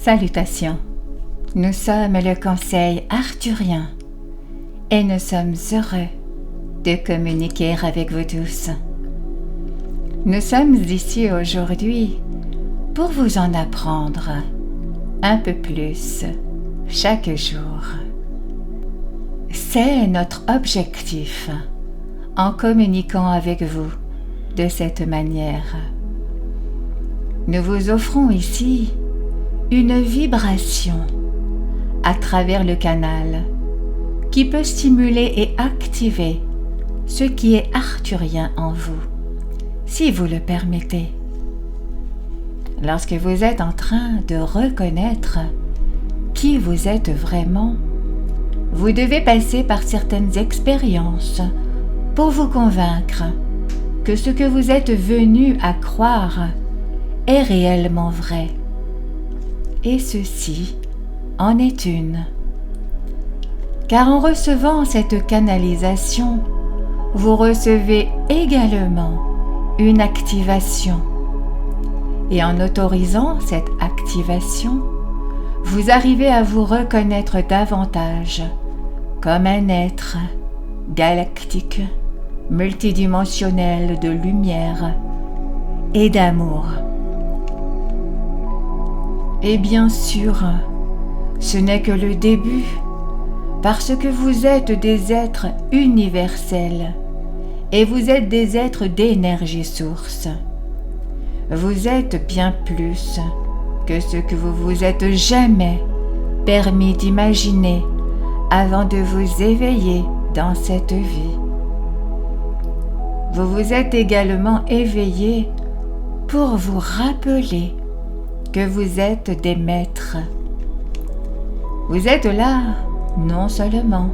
Salutations, nous sommes le Conseil arthurien et nous sommes heureux de communiquer avec vous tous. Nous sommes ici aujourd'hui pour vous en apprendre un peu plus chaque jour. C'est notre objectif en communiquant avec vous de cette manière. Nous vous offrons ici une vibration à travers le canal qui peut stimuler et activer ce qui est arthurien en vous, si vous le permettez. Lorsque vous êtes en train de reconnaître qui vous êtes vraiment, vous devez passer par certaines expériences pour vous convaincre que ce que vous êtes venu à croire est réellement vrai. Et ceci en est une. Car en recevant cette canalisation, vous recevez également une activation. Et en autorisant cette activation, vous arrivez à vous reconnaître davantage comme un être galactique, multidimensionnel de lumière et d'amour. Et bien sûr, ce n'est que le début, parce que vous êtes des êtres universels et vous êtes des êtres d'énergie source. Vous êtes bien plus que ce que vous vous êtes jamais permis d'imaginer avant de vous éveiller dans cette vie. Vous vous êtes également éveillé pour vous rappeler que vous êtes des maîtres. Vous êtes là, non seulement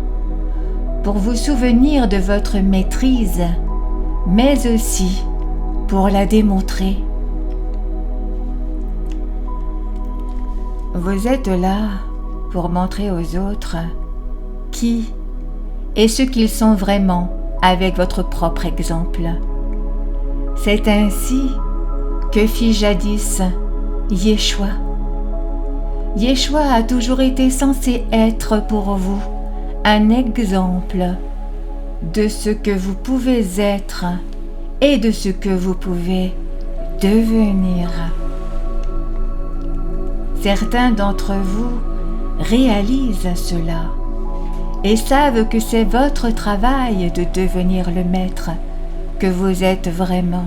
pour vous souvenir de votre maîtrise, mais aussi pour la démontrer. Vous êtes là pour montrer aux autres qui et ce qu'ils sont vraiment avec votre propre exemple. C'est ainsi que fit jadis Yeshua. Yeshua a toujours été censé être pour vous un exemple de ce que vous pouvez être et de ce que vous pouvez devenir. Certains d'entre vous réalisent cela et savent que c'est votre travail de devenir le maître que vous êtes vraiment,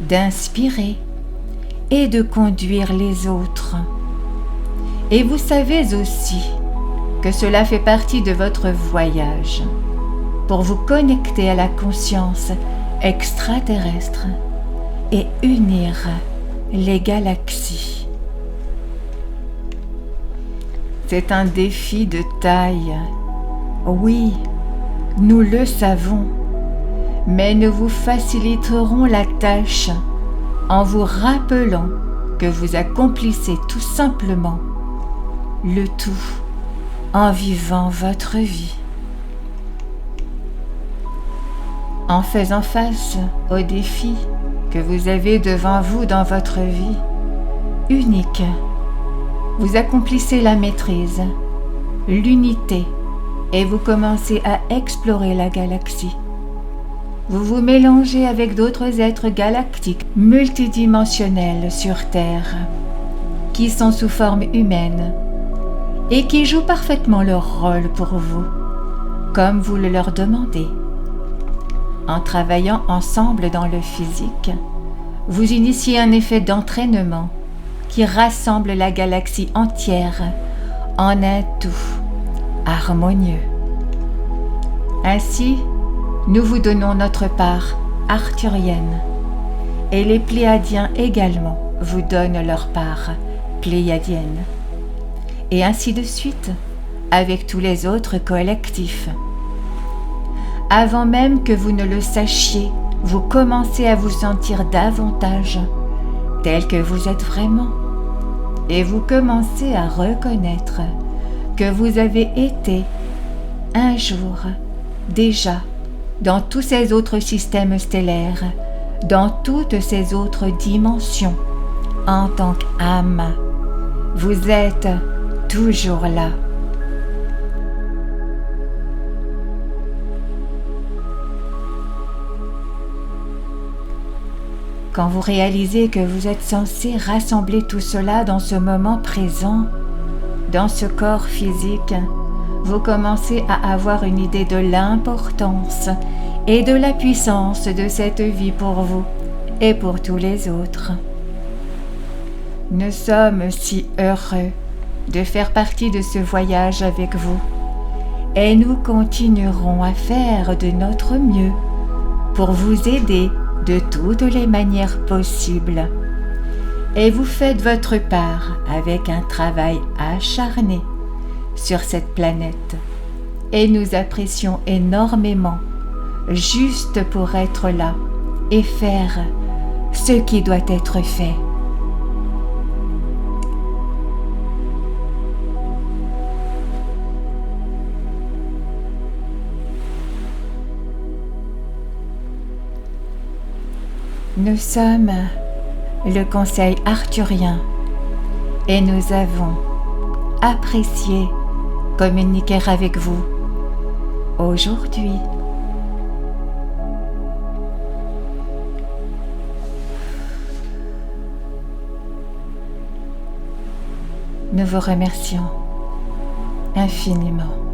d'inspirer et de conduire les autres. Et vous savez aussi que cela fait partie de votre voyage pour vous connecter à la conscience extraterrestre et unir les galaxies. C'est un défi de taille. Oui, nous le savons, mais nous vous faciliterons la tâche en vous rappelant que vous accomplissez tout simplement le tout en vivant votre vie. En faisant face aux défis que vous avez devant vous dans votre vie unique, vous accomplissez la maîtrise, l'unité et vous commencez à explorer la galaxie. Vous vous mélangez avec d'autres êtres galactiques multidimensionnels sur Terre qui sont sous forme humaine et qui jouent parfaitement leur rôle pour vous, comme vous le leur demandez. En travaillant ensemble dans le physique, vous initiez un effet d'entraînement qui rassemble la galaxie entière en un tout harmonieux. Ainsi, nous vous donnons notre part arthurienne et les Pléiadiens également vous donnent leur part pléiadienne. Et ainsi de suite avec tous les autres collectifs. Avant même que vous ne le sachiez, vous commencez à vous sentir davantage tel que vous êtes vraiment. Et vous commencez à reconnaître que vous avez été un jour déjà dans tous ces autres systèmes stellaires, dans toutes ces autres dimensions, en tant qu'âme, Vous êtes toujours là. Quand vous réalisez que vous êtes censé rassembler tout cela dans ce moment présent, dans ce corps physique, vous commencez à avoir une idée de l'importance et de la puissance de cette vie pour vous et pour tous les autres. Nous sommes si heureux de faire partie de ce voyage avec vous et nous continuerons à faire de notre mieux pour vous aider de toutes les manières possibles. Et vous faites votre part avec un travail acharné sur cette planète. Et nous apprécions énormément juste pour être là et faire ce qui doit être fait. Nous sommes le Conseil arthurien et nous avons apprécié communiquer avec vous aujourd'hui. Nous vous remercions infiniment.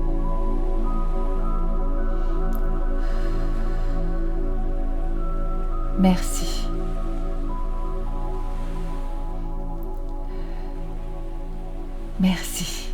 Merci. Merci.